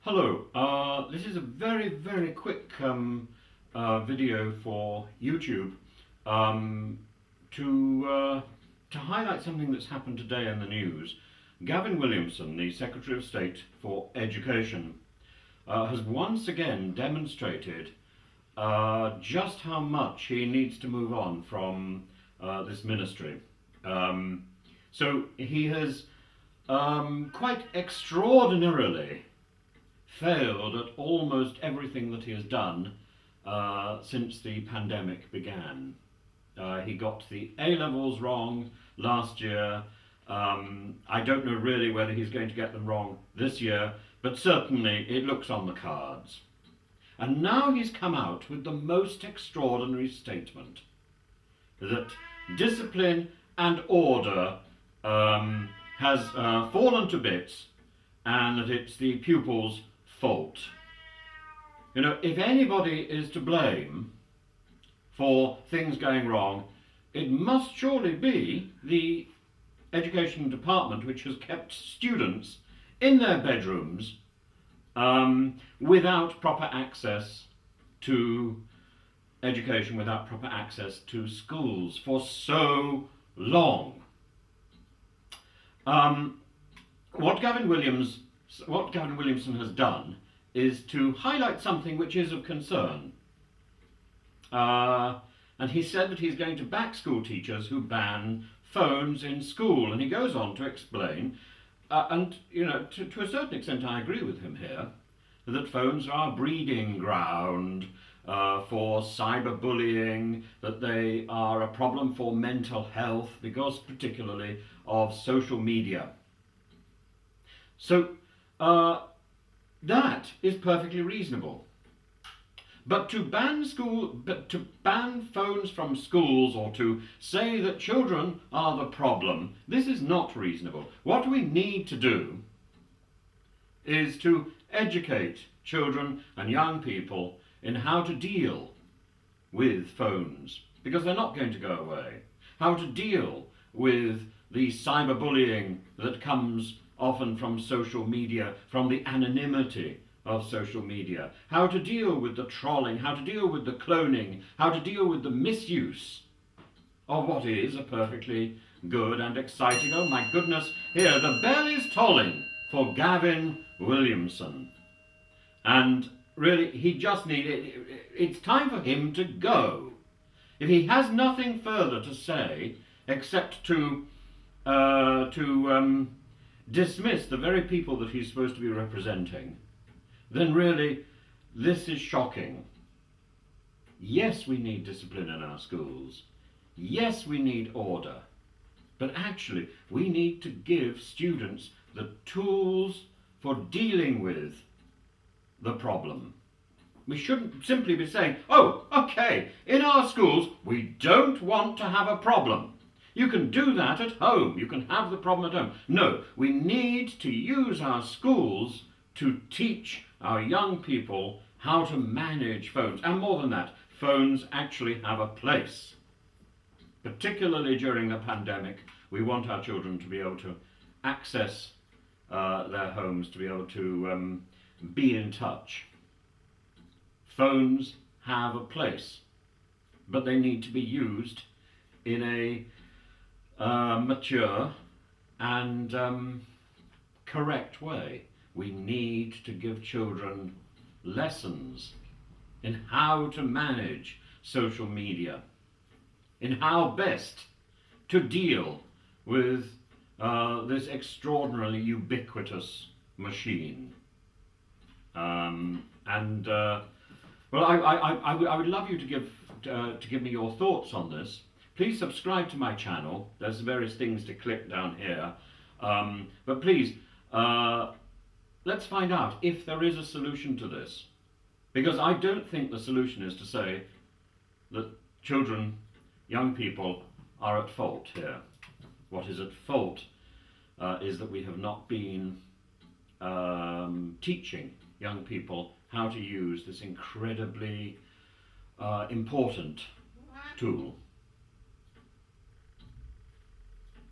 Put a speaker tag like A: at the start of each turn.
A: Hello, this is a very quick video for YouTube to highlight something that's happened today in the news. Gavin Williamson, the Secretary of State for Education, has once again demonstrated just how much he needs to move on from this ministry. So he has quite extraordinarily failed at almost everything that he has done since the pandemic began. He got the A-levels wrong last year. I don't know really whether he's going to get them wrong this year, but certainly it looks on the cards. And now he's come out with the most extraordinary statement that discipline and order has fallen to bits and that it's the pupils' fault. You know, if anybody is to blame for things going wrong, it must surely be the education department, which has kept students in their bedrooms without proper access to education, without proper access to schools for so long. What Gavin Williamson has done is to highlight something which is of concern. And he said that he's going to back school teachers who ban phones in school. And he goes on to explain, and you know, to a certain extent I agree with him here, that phones are a breeding ground for cyberbullying, that they are a problem for mental health because particularly of social media. So that is perfectly reasonable. But to ban phones from schools, or to say that children are the problem, this is not reasonable. What we need to do is to educate children and young people in how to deal with phones, because they're not going to go away. How to deal with the cyberbullying that comes often from social media, from the anonymity of social media. How to deal with the trolling, how to deal with the cloning, how to deal with the misuse of what is a perfectly good and exciting, oh my goodness, here, the bell is tolling for Gavin Williamson. And really, he just it's time for him to go. If he has nothing further to say except to dismiss the very people that he's supposed to be representing, then really this is shocking. Yes, we need discipline in our schools. Yes, we need order. But actually, we need to give students the tools for dealing with the problem. We shouldn't simply be saying, oh, okay, in our schools, we don't want to have a problem. You can do that at home. You can have the problem at home. No, we need to use our schools to teach our young people how to manage phones. And more than that, phones actually have a place. Particularly during the pandemic, we want our children to be able to access their homes, to be able to be in touch. Phones have a place, but they need to be used in a mature and correct way. We need to give children lessons in how to manage social media, in how best to deal with this extraordinarily ubiquitous machine. Well, I would love you to give me your thoughts on this. Please subscribe to my channel. There's various things to click down here. But please, let's find out if there is a solution to this. Because I don't think the solution is to say that children, young people, are at fault here. What is at fault is that we have not been teaching young people how to use this incredibly important tool.